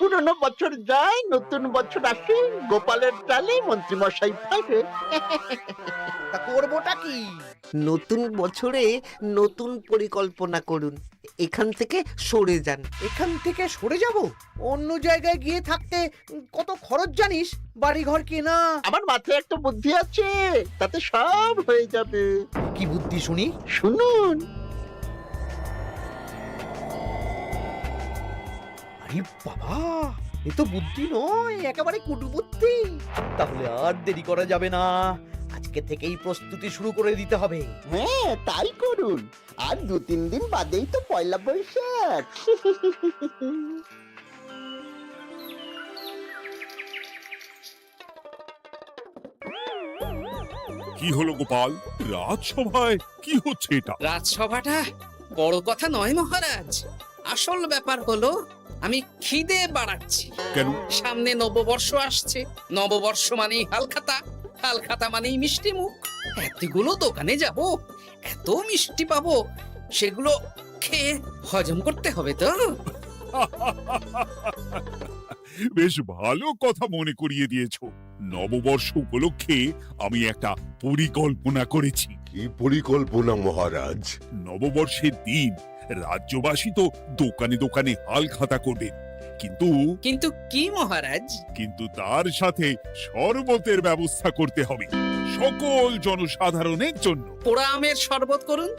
পুরনো বছর যায়, নতুন বছর আসে, গোপালের চালে মন্ত্রীমশাই ফেরে। তা করবোটা কি? নতুন বছরে নতুন পরিকল্পনা করুন, এখান থেকে সরে যান। এখান থেকে সরে যাব? অন্য জায়গায় গিয়ে থাকতে কত খরচ জানিস? বাড়িঘর কেনা। আমার মাথায় একটা বুদ্ধি আছে, তাতে সব হয়ে যাবে। কি বুদ্ধি শুনি? শুনুন। আরে বাবা, এ তো বুদ্ধি নয়, একেবারে কুটু বুদ্ধি। তাহলে আর দেরি করা যাবে না, আজকে থেকেই প্রস্তুতি শুরু করে দিতে হবে। হ্যাঁ, তাই করুন। আর 2-3 দিন বাদেই তো পয়লা বৈশাখ। কি হলো গোপাল, রাজসভায় কি হচ্ছে এটা? রাজসভাটা বড় কথা নয় মহারাজ, আসল ব্যাপার হলো আমি খিদে বাড়াচ্ছি। কেন? সামনে নববর্ষ আসছে, নববর্ষ মানেই হালখাতা, হালখাতা মানেই মিষ্টি মুখ। এতগুলো দোকানে যাব, এত মিষ্টি পাবো, সেগুলো খেয়ে হজম করতে হবে তো। বেশ ভালো কথা মনে করিয়ে দিয়েছো। নববর্ষ উপলক্ষে আমি একটা পরিকল্পনা করেছি। কি পরিকল্পনা মহারাজ? নববর্ষের দিন রাজ্যবাসী তো দোকানে দোকানে হাল খাতা করবে, কিন্তু কিন্তু কি মহারাজ? কিন্তু তার সাথে শরবতের ব্যবস্থা করতে হবে সকল জনসাধারণের জন্য। পোড়া আমের শরবত করুন,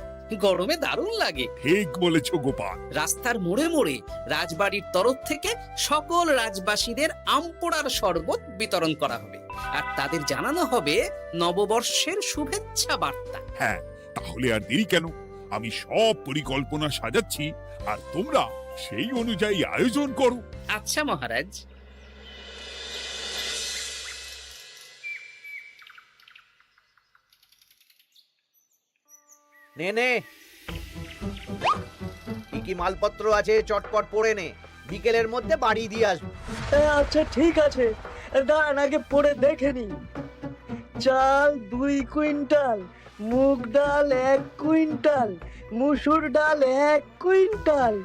গরমে দারুণ লাগে। ঠিক বলেছ গোপাল। রাস্তার মোড়ে মোড়ে রাজবাড়ির তরফ থেকে সকল রাজবাসীদের আম পোড়ার শরবত বিতরণ করা হবে, আর তাদের জানানো হবে নববর্ষের শুভেচ্ছা বার্তা। হ্যাঁ, তাহলে আর দেরি কেন? আমি সব পরিকল্পনা সাজাচ্ছি, আর তোমরা সেই অনুযায়ী আয়োজন করো। আচ্ছা মহারাজ। নে নে, কি কি মালপত্র আছে চটপট পড়ে নে, বিকেলের মধ্যে বাড়ি দিয়ে আসবো। আচ্ছা ঠিক আছে, দাঁড়ান আগে পড়ে দেখে নি। চাল 2 কুইন্টাল, মুগ ডাল 1 কুইন্টাল, মুসুর ডাল 1 কুইন্টাল,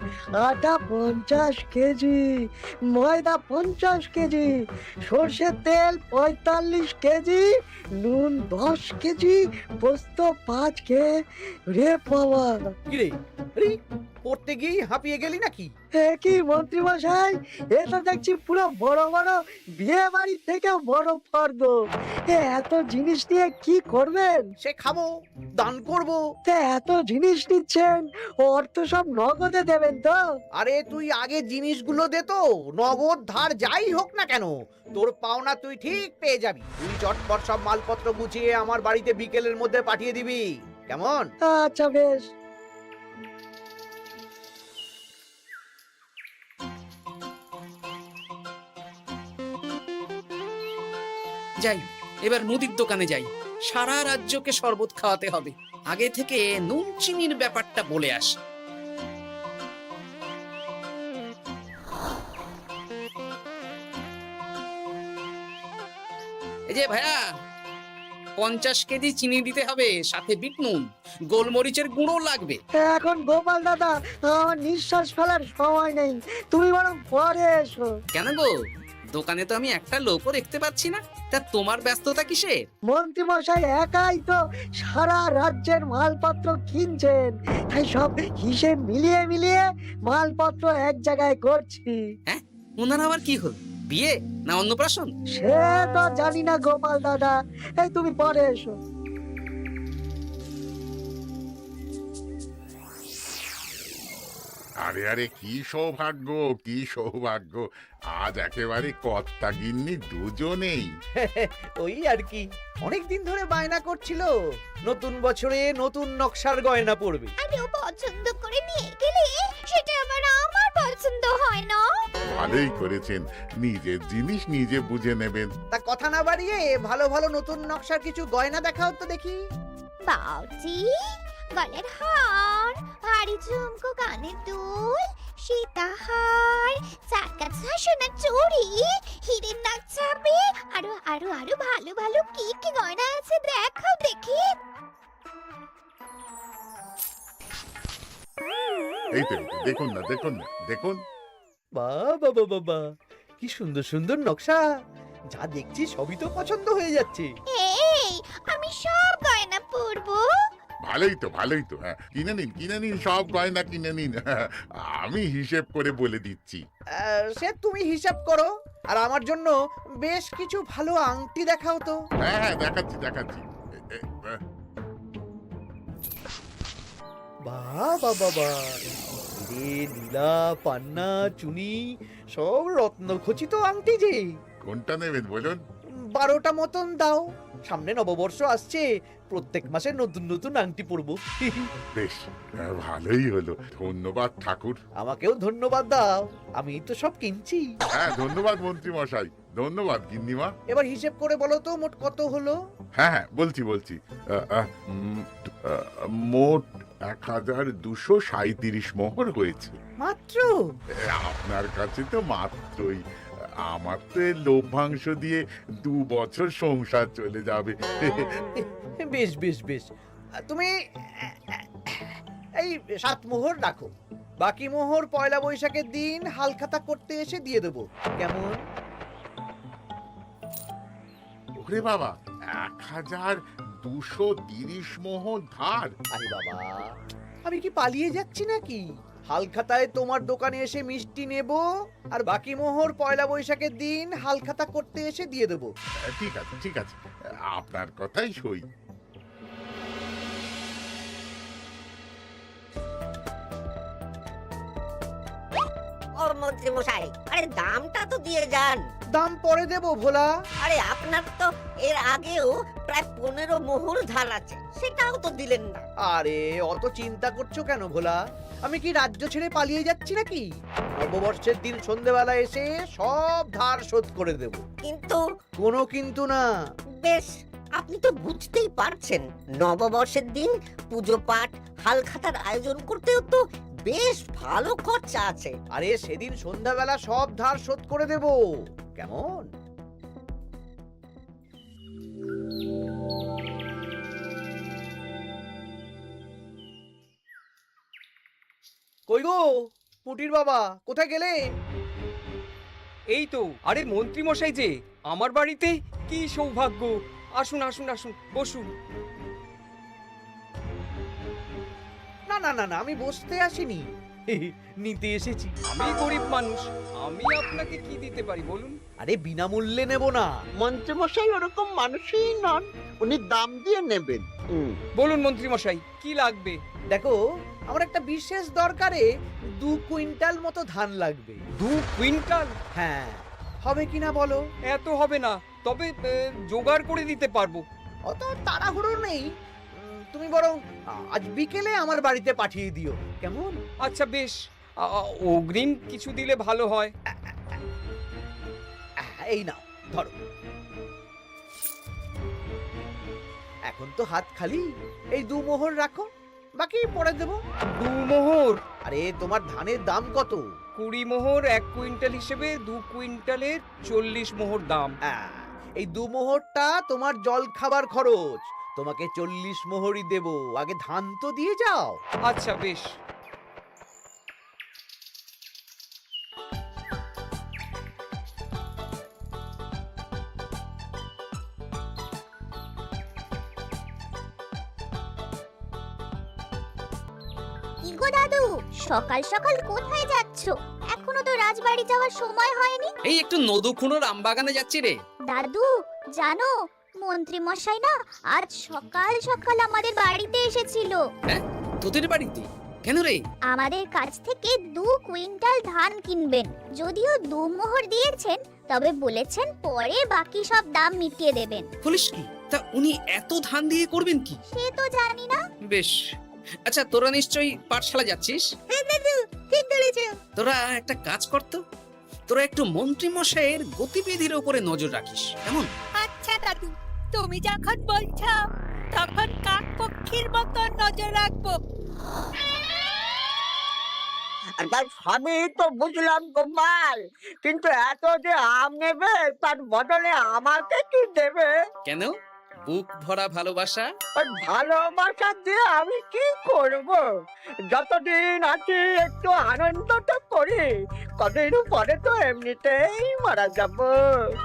আটা 50 কেজি, ময়দা 50 কেজি, সর্ষের তেল 45 কেজি, নুন 10 কেজি, পোস্ত 5 রে বাবা। কিরে, আরে পড়তে গিয়ে হাঁপিয়ে গেলি নাকি? কি মন্ত্রী মশাই, এটা দেখছি পুরো বড় বড় বিয়ে বাড়ির থেকেও বড় ফর্দ। এত জিনিস নিয়ে কি করবেন? সে খাবো, দান করব। এত জিনিস নিচ্ছেন, অর্থ সব নগদে দেবেন তো? আরে তুই আগে জিনিসগুলো দে তো, নগদ ধার যাই হোক না কেন, তোর পাওনা তুই ঠিক পেয়ে যাবি। তুই চটপট সব মালপত্র গুছিয়ে আমার বাড়িতে বিকেলের মধ্যে পাঠিয়ে দিবি, কেমন? আচ্ছা বেশ। যাই, এবার মুদির দোকানে যাই, সারা রাজ্যকে শরবত খাওয়াতে হবে। আগে থেকে নুন চিনির ব্যাপারটা বলে আসি। এই যে ভাইয়া, 50 কেজি চিনি দিতে হবে, সাথে বিট নুন, গোলমরিচের গুঁড়ো লাগবে। এখন গোপাল দাদা, আমার নিঃশ্বাস ফেলার সময় নেই, তুমি বরং পরে এসো। কেন গো, দোকানে তো আমি একটা লোকও দেখতে পাচ্ছি না, তা তোমার ব্যস্ততা কিসে? মন্ত্রী মশাই একাই তো সারা রাজ্যের মালপত্র কিনছেন, তাই সব হিসেব মিলিয়ে মিলিয়ে মালপত্র এক জায়গায় করছি। হ্যাঁ, ওনার আবার কি হল, বিয়ে না অন্নপ্রাশন? সে তো জানি না গোপাল দাদা, এই তুমি পরে এসো। আরে আরে, কি সৌভাগ্য, কি সৌভাগ্য! আজ একেবারে কর্তা গিন্নি দুজনেই। ওই আর কি, অনেকদিন ধরে বায়না করছিল নতুন বছরে নতুন নকশার গয়না পরবে। আর ও পছন্দ করে নিয়ে গেলে সেটা আবার আমার পছন্দ হয় না। ভালোই করেছেন, নিজের জিনিস নিজে বুঝে নেবেন। তা কথা না বাড়িয়ে ভালো ভালো নতুন নকশার কিছু গয়না দেখাও তো দেখি। বাউজি, গলার হার, হাড়ি ঝুমকো, কানের দুল, সীতাহার, চাকাছা সোনার চুড়ি, হীরের নাক চাপে, আরো আরো আরো ভালো ভালো কি কি গয়না আছে দেখাও দেখি। এই তো, দেখুন না, দেখুন না, দেখুন। বাবা বাবা বাবা, কি সুন্দর সুন্দর নকশা, যা দেখছি সবই তো পছন্দ হয়ে যাচ্ছে। এই আমি সব গয়না পরবো। ভালোই তো হ্যাঁ, কিনে নিন সব গয়না কিনে নিন। আমি হিসেব করে বলে দিচ্ছি। সে তুমি হিসাব করো, আর আমার জন্য বেশ কিছু ভালো আংটি দেখাও তো। হ্যাঁ দেখাচ্ছি। বাবা বাবা, রে নীলা, পান্না, চুনি, সব রত্নখচিত আংটি যে। কোনটা নেবেন বলুন? 12টা মতন দাও, সামনে নববর্ষ আসছে, প্রত্যেক মাসে নতুন নতুন আংটি পরবো। বেশ, ভালোই হলো। ধন্যবাদ ঠাকুর। আমাকেও ধন্যবাদ দাও, আমি তো সব কিনছি। হ্যাঁ ধন্যবাদ মন্ত্রী মশাই, ধন্যবাদ গিন্নিমা। এবার হিসেব করে বলো তো মোট কত হলো। হ্যাঁ বলছি। মোট 1237 মোহর হয়েছে। মাত্র? আপনার কাছে তো মাত্রই। আমার তো এর লভ্যাংশ দিয়ে 2 বছর সংসার চলে যাবে। বেশ বেশ বেশ, তুমি এই 7 মোহর রাখো, বাকি মোহর পয়লা বৈশাখের দিন হালখাতা করতে এসে দিয়ে দেবো, কেমন? ওরে বাবা, 1230 মোহর ধার। আরে বাবা, আমি কি পালিয়ে যাচ্ছি নাকি? হালখাতায় তোমার দোকানে এসে মিষ্টি নেব, আর বাকি মোহর পয়লা বৈশাখের দিন হালখাতা করতে এসে দিয়ে দেবো। ঠিক আছে, আপনার কথাই সই। ও মন্ত্রী মশাই, আরে দামটা তো দিয়ে যান। দাম পরে দেবো ভোলা। আরে আপনার তো এর আগেও প্রায় 15 মোহর ধার আছে, সেটাও তো দিলেন না। আরে অত চিন্তা করছো কেন ভোলা? আমি কি রাজ্য ছেড়ে পালিয়ে যাচ্ছি নাকি? নববর্ষের দিন সন্ধেবেলা এসে সব ধার শোধ করে দেব। কিন্তু কোনো কিন্তু না। বেশ, আপনি তো বুঝতেই পারছেন, নববর্ষের দিন পুজো পাঠ হালখাতার আয়োজন করতেও তো বেশ ভালো খরচা আছে। আরে সেদিন সন্ধ্যাবেলা সব ধার শোধ করে দেব, কেমন? কই গো পুটির বাবা, কোথায় গেলে? এই তো, আরে মন্ত্রী মশাই যে আমার বাড়িতে, কি সৌভাগ্য! আসুন আসুন আসুন, বসুন। না না না না, আমি বসতে আসিনি, নিতে এসেছি। আমি গরিব মানুষ, আমি আপনাকে কি দিতে পারি বলুন? আরে বিনামূল্যে নেব না। মন্ত্রীমশাই ওরকম মানুষই নন, উনি দাম দিয়ে নেবেন। বলুন মন্ত্রী মশাই, কি লাগবে? দেখো, আমার একটা বিশেষ দরকারে 2 কুইন্টাল মতো ধান লাগবে। 2 কুইন্টাল? হ্যাঁ, হবে কিনা বলো? এত হবে না, তবে জোগাড় করে দিতে পারবো। অত তাড়াহুড়ো নেই, তুমি বরং আজ বিকেলে আমার বাড়িতে পাঠিয়ে দিও, কেমন? আচ্ছা বেশ, অগ্রিম কিছু দিলে ভালো হয়। এই নাও, ধরো। এখন তো হাত খালি, এই 2 মোহর রাখো, বাকি পরে দেবো। 2 মোহর? আরে তোমার ধানের দাম কত? 20 মোহর 1 কুইন্টাল হিসেবে 2 কুইন্টালের 40 মোহর দাম। এই 2 মোহরটা তোমার জল খাবার খরচ, তোমাকে 40 মোহরই দেব, আগে ধান তো দিয়ে যাও। আচ্ছা বেশ। কি গো দাদু, সকাল সকাল কোথায় যাচ্ছো? এখনো তো রাজবাড়ি যাওয়ার সময় হয়নি। এই একটু নদুখুনোর আমবাগানে যাচ্ছি রে। দাদু জানো, মন্ত্রী মশাই না আজ সকাল সকাল আমাদের বাড়িতে এসেছিল। হ্যাঁ, তোদের বাড়িতে? কেন রে? আমাদের কাছ থেকে 2 কুইন্টাল ধান কিনবেন। যদিও 2 মোহর দিয়েছেন, তবে বলেছেন পরে বাকি সব দাম মিটিয়ে দেবেন। বলিস কি? তা উনি এত ধান দিয়ে করবেন কি? সে তো জানি না। বেশ, আচ্ছা তোরা নিশ্চয়ই পাঠশালা যাচ্ছিস? হ্যাঁ দাদু, ঠিক ধরেছো। তোরা একটা কাজ করতো, তোরা একটু মন্ত্রী মশাইয়ের গতিবিধির উপরে নজর রাখিস, কেমন? আচ্ছা দাদু, তুমি যখন বলছো তখন কাক পক্ষীর মতো নজর রাখবো। তার সবই তো বুঝলাম গোপাল, কিন্তু এত যে আম নেবে তার বদলে আমাকে কি দেবে? কেন, বুক ভরা ভালোবাসা। আর ভালোবাসা দিয়ে আমি কি করব? যতদিন আছি একটু আনন্দটা করি, কদিন পরে তো এমনিতেই মারা যাব।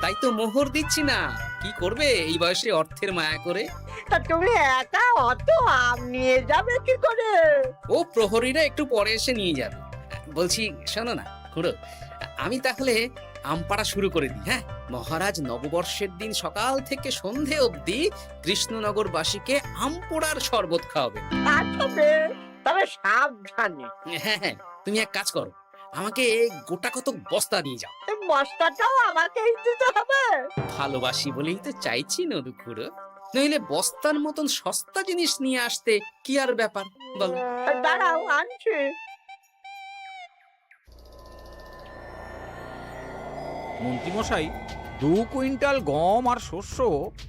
তাই তো মোহর দিচ্ছি না, কি করবে এই বয়সে অর্থের মায়া করে? তা তুমি একা অত আম নিয়ে যাবে কি করে? ও প্রহরীরা একটু পরে এসে নিয়ে যাবে। বলছি শোনো না খুড়ো, আমি তাহলে আম পাড়া শুরু করে দিই। হ্যাঁ, মহারাজ নববর্ষের দিন সকাল থেকে সন্ধে অবধি কৃষ্ণনগরবাসীকে আম পোড়ার শরবত খাওয়াবেন। আচ্ছা বেশ, তবে সাবধানে। হ্যাঁ হ্যাঁ, তুমি এক কাজ করো, আমাকে গোটা কত বস্তা নিয়ে যাও। এই বস্তাটাও আমাকেই দিতে হবে? ভালোবাসি বলেই তো চাইছি নদু খুড়ো, নইলে বস্তার মতন সস্তা জিনিস নিয়ে আসতে কি আর ব্যাপার বলো? দাঁড়াও, আনছি। মন্ত্রীমশাই, 2 কুইন্টাল গম আর শস্য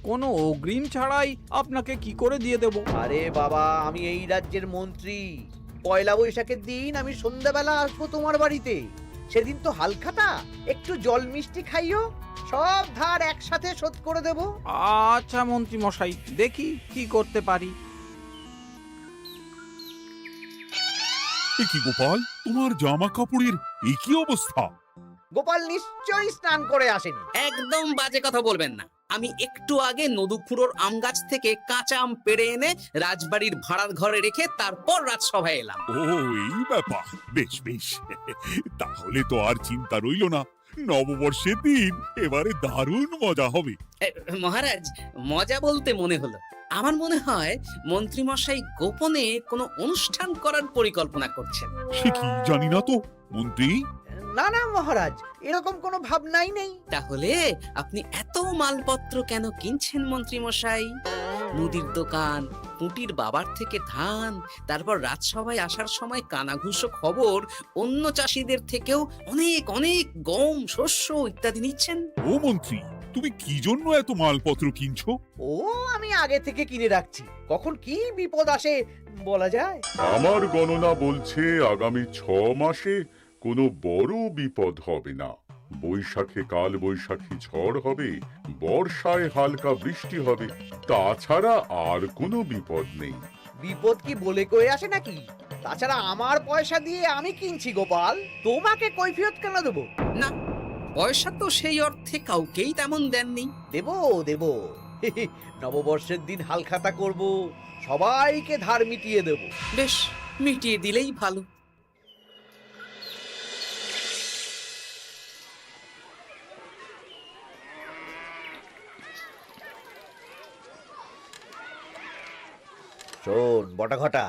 কোনো অগ্রিম ছাড়াই আপনাকে কি করে দিয়ে দেব? আরে বাবা, আমি এই রাজ্যের মন্ত্রী। পয়লা বৈশাখের দিন আমি সন্ধ্যাবেলা আসবো তোমার বাড়িতে। সেদিন তো হালখাতা, একটু জল মিষ্টি খাইও, সব ধার একসাথে শোধ করে দেব। আচ্ছা মন্ত্রীমশাই, দেখি কি করতে পারি। এ কি গোপাল, তোমার জামা কাপড়ের এই কি অবস্থা? গোপাল নিশ্চয়ই স্নান করে আসেনি। একদম বাজে কথা বলবেন না। আমি একটু আগে নদুখুড়োর আম গাছ থেকে কাঁচা আম পেড়ে এনে রাজবাড়ির ভাড়ার ঘরে রেখে তারপর রাজসভায় এলাম। ও এই ব্যাপার, বেশ বেশ, তাহলে তো আর চিন্তা রইলো না। নববর্ষের দিন এবারে দারুণ মজা হবে। মহারাজ, মজা বলতে মনে হলো, আমার মনে হয় মন্ত্রীমশাই গোপনে কোনো অনুষ্ঠান করার পরিকল্পনা করছেন। সে কি জানি না তো মন্ত্রী। না না মহারাজ, এরকম কোনো ভাবনাই নেই। তাহলে আপনি এত মালপত্র কেন কিনছেন মন্ত্রীমশাই? মুদির দোকান, পুঁটির বাবার থেকে ধান, তারপর রাজসভায় আসার সময় কানাঘুষো খবর অন্য চাষিদের থেকেও অনেক অনেক গম, শস্য ইত্যাদি নিচ্ছেন। ও মন্ত্রী, তুমি কি জন্য এত মালপত্র কিনছো? ও আমি আগে থেকে কিনে রাখছি, কখন কি বিপদ আসে বলা যায়। আমার গণনা বলছে আগামী 6 মাসে কোনো বড় বিপদ হবে না। বৈশাখে কাল বৈশাখী ঝড় হবে, বর্ষায় হালকা বৃষ্টি হবে, তাছাড়া আর কোনো বিপদ নেই। বিপদ কি বলে কয়ে আসে নাকি? তাছাড়া আমার পয়সা দিয়ে আমি কিনছি গোপাল, তোমাকে কৈফিয়ত কেন দেবো? না, পয়সা তো সেই অর্থে কাউকেই তেমন দেননি। দেবো দেবো, নববর্ষের দিন হালখাতা করব, সবাইকে ধার মিটিয়ে দেব। বেশ, মিটিয়ে দিলেই ভালো। শোন বটাঘটা,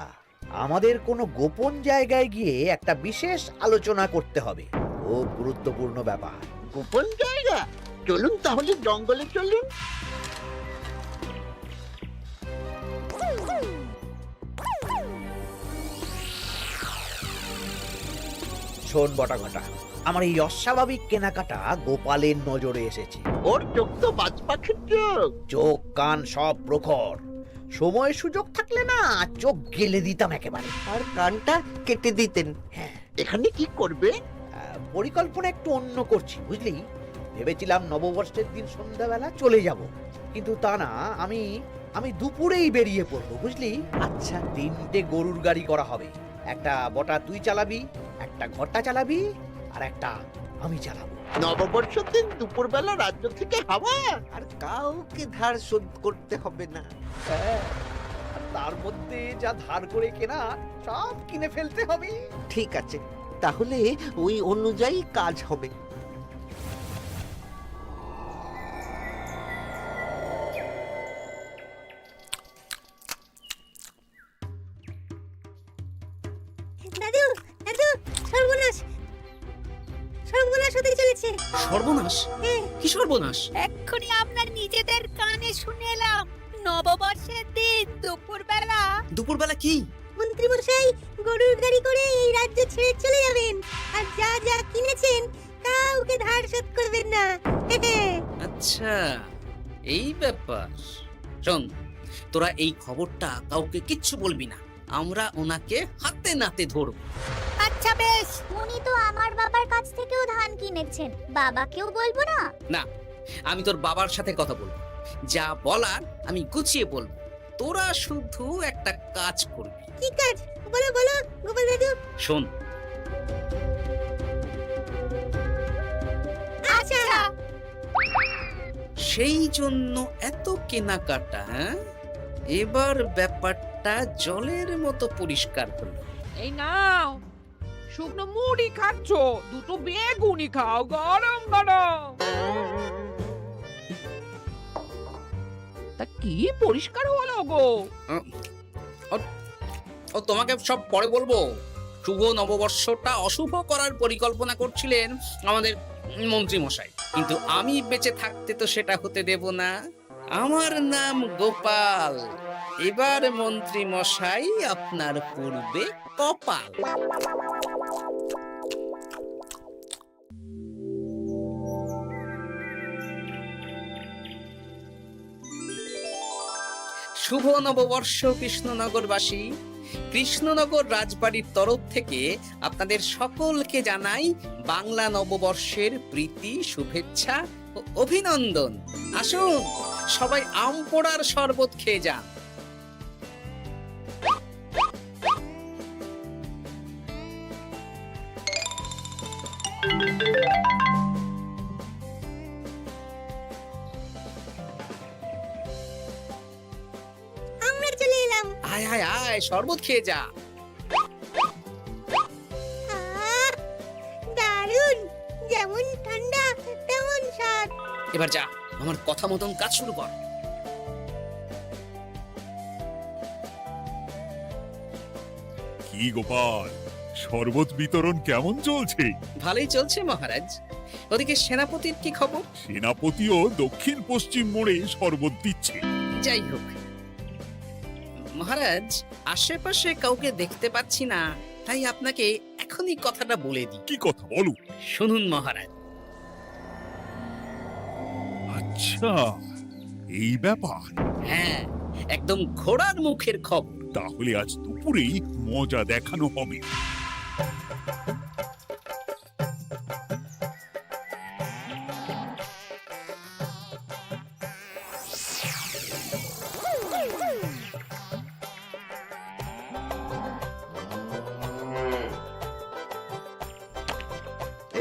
আমাদের কোনো গোপন জায়গায় গিয়ে একটা বিশেষ আলোচনা করতে হবে, খুব গুরুত্বপূর্ণ ব্যাপার। গোপন জায়গা? চলুন তাহলে জঙ্গলে চলুন। শোন বটাঘটা, আমার এই অস্বাভাবিক কেনাকাটা গোপালের নজরে এসেছে। ওর চোখ তো বাজ পাখির চোখ। চোখ কান সব প্রখর, সময় সুযোগ থাকলে না চোখ গেলে দিতাম একেবারে। আর কানটা কেটে দিতেন। হ্যাঁ, এখানে কি করবে? পরিকল্পনা একটু অন্য করছি বুঝলি। ভেবেছিলাম নববর্ষের দিন সন্ধ্যাবেলা চলে যাব, কিন্তু তা না, আমি দুপুরেই বেরিয়ে পড়বো বুঝলি। আচ্ছা, 3টে গরুর গাড়ি করা হবে, একটা বটা তুই চালাবি, একটা ঘটা চালাবি, আর একটা আমি চালাবো। নববর্ষের দিন দুপুরবেলা রাজ্য থেকে হাওয়া। আর কাউকে ধার শোধ করতে হবে না। হ্যাঁ, আর তার মধ্যে যা ধার করে কেনা সব কিনে ফেলতে হবে। ঠিক আছে, তাহলে ওই অনুযায়ী কাজ হবে। দাদু, দাদু, সর্বনাশ, সর্বনাশ হতে চলেছে। সর্বনাশ? কি সর্বনাশ? এক্ষুনি আপনার নিজেদের কানে শুনে এলাম, নববর্ষের দিন দুপুরবেলা। দুপুরবেলা কি? মন্ত্রী মশাই গরুর গাড়ি করে এই রাজ্য ছেড়ে চলে যাবেন, আর যা যা কিনেছেন কাউকে ধার শোধ করবেন না। আচ্ছা, এই ব্যাপার। শোন, তোরা এই খবরটা কাউকে কিচ্ছু বলবি না, আমরা ওনাকে হাতে নাতে ধরব। আচ্ছা বেশ। উনি তো আমার বাবার কাছ থেকেও ধান কিনেছেন, বাবাকেও বলবো না? না, আমি তোর বাবার সাথে কথা বলবো। যা বলার আমি গুছিয়ে বলবো, তোরা শুধু একটা কাজ করবি। কি কাজ? বলো বলো গোপাল দাদু। শোন, আচ্ছা। সেই জন্য এত কেনাকাটা, হ্যাঁ? এবার ব্যাপারটা জলের মতো পরিষ্কার হলো। এই নাও, শুকনো মুড়ি খাচ্ছ, দুটো বেগুনি খাও গরম গরম। তা কি পরিষ্কার হলো গো? ও তোমাকে সব পরে বলবো। শুভ নববর্ষটা অশুভ করার পরিকল্পনা করছিলেন আমাদের মন্ত্রী মশাই, কিন্তু আমি বেঁচে থাকতে তো সেটা হতে দেব না। আমার নাম গোপাল, এবার মন্ত্রী মশাই আপনার পূর্বে কপাল। শুভ নববর্ষ কৃষ্ণনগরবাসী। কৃষ্ণনগর রাজবাড়ির তরফ থেকে আপনাদের সকলকে জানাই বাংলা নববর্ষের প্রীতি, শুভেচ্ছা ও অভিনন্দন। আসুন সবাই আম পোড়ার শরবত খেয়ে যান। আমরা চলে এলাম। আয় আয় আয়, শরবত খেয়ে যা। দারুণ, যেমন ঠান্ডা তেমন স্বাদ। এবার যা, আমার কথা মতন কাজ শুরু কর। কি গোপাল, শরবত বিতরণ কেমন চলছে? ভালোই চলছে মহারাজ। ওদিকে সেনাপতির কি খবর? সেনাপতিও দক্ষিণ পশ্চিম মোড়ে শরবত দিচ্ছে। যাই হোক মহারাজ, আশেপাশে কাউকে দেখতে পাচ্ছি না, তাই আপনাকে এখনই কথাটা বলে দিই। কি কথা বলো? শুনুন মহারাজ। আচ্ছা, এই ব্যাপার। হ্যাঁ, একদম ঘোড়ার মুখের খবর। তাহলে আজ দুপুরেই মজা দেখানো হবে।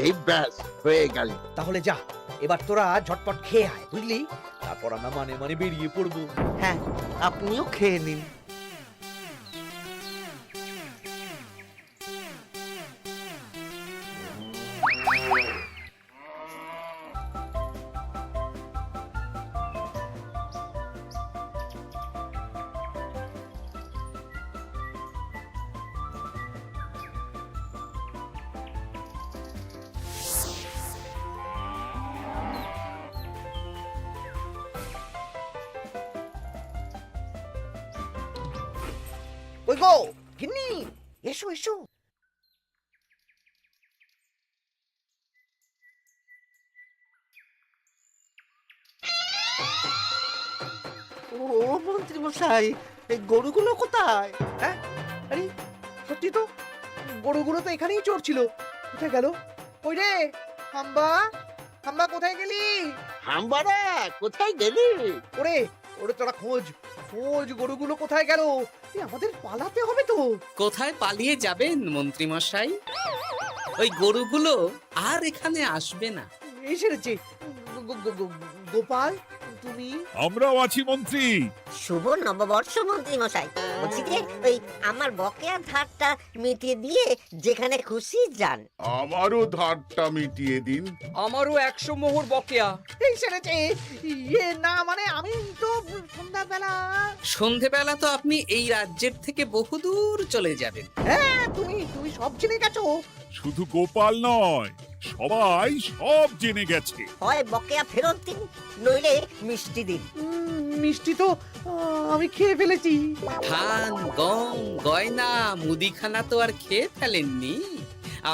এই ব্যাস হয়ে গেল। তাহলে যা, এবার তোরা ঝটপট খেয়ে আয়, বুঝলি? তারপর আমরা মানে মানে বেরিয়ে পড়বো। হ্যাঁ, আপনিও খেয়ে নিন। ওই গো গিন্নি, এসো এসো। ও মন্ত্রী মশাই, এই গরুগুলো কোথায়? হ্যাঁ, আরে সত্যি তো, গরুগুলো তো এখানেই চড়ছিল। কোথায় গেল? ওই রে হাম্বা, হাম্বা কোথায় গেলি? হাম্বারা কোথায় গেলি? ওরে ওরে, তোরা খোঁজ খোঁজ, গরুগুলো কোথায় গেল? আমাদের পালাতে হবে তো। কোথায় পালিয়ে যাবেন মন্ত্রী মশাই? ওই গরুগুলো আর এখানে আসবে না। এই সেরেছে। গোপাল, তুমি? আমরাও আছি মন্ত্রী। শুভ নববর্ষ মন্ত্রী মশাই। বলছি যে ওই আমার বকেয়া ধারটা মিটিয়ে দিয়ে যেখানে খুশি যান। আমারও ধারটা মিটিয়ে দিন। আমারও 100 মোহর বকেয়া। এই সেরেছে। ইয়ে না, মানে আমি তো সন্ধ্যাবেলা। সন্ধেবেলা তো আপনি এই রাজ্যের থেকে বহুদূর চলে যাবেন। হ্যাঁ, তুমি তুমি সব জেনে গেছো। শুধু গোপাল নয়, সবাই সব জেনে গেছে। হয় বকেয়া ফেরত দিন, নইলে মিষ্টি দিন। মিষ্টি তো আমি খেয়ে ফেলেছি। ধান, গম, গয়না, মুদিখানা তো আর খেয়ে ফেলেননি।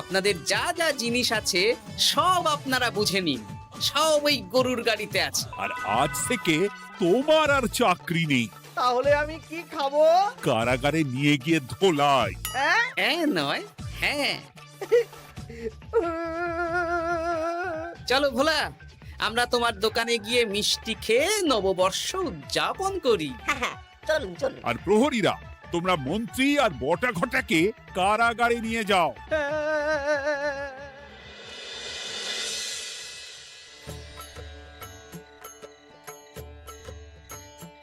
আপনাদের যা যা জিনিস আছে সব আপনারা বুঝে নিন। সব ওই গরুর গাড়িতে আছে। আর আজ থেকে তোমার আর চাকরি নেই। তাহলে আমি কি খাবো? কারাগারে নিয়ে গিয়ে ধোলাই। হ্যাঁ নয়, হ্যাঁ। চলো ভোলা, আমরা তোমার দোকানে গিয়ে মিষ্টি খেয়ে নববর্ষ উদযাপন করি। হ্যাঁ হ্যাঁ, চলুন চলুন। আর প্রহরীরা, তোমরা মন্ত্রী আর বটা ঘটাকে কারাগারে নিয়ে যাও।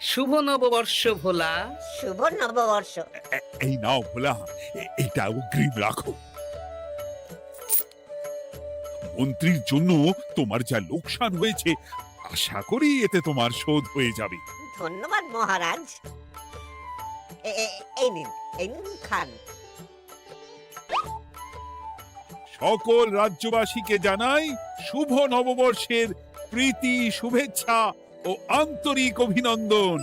শুভ নববর্ষ ভোলা। শুভ নববর্ষ। এই নাও ভোলা, এটা অগ্রিম রাখো। মন্ত্রীর জন্য তোমার যা লোকসান হয়েছে, আশা করি এতে তোমার শোধ হয়ে যাবে। ধন্যবাদ মহারাজ। এই নিন খান। সকল রাজ্যবাসীকে জানাই শুভ নববর্ষের প্রীতি, শুভেচ্ছা ও আন্তরিক অভিনন্দন।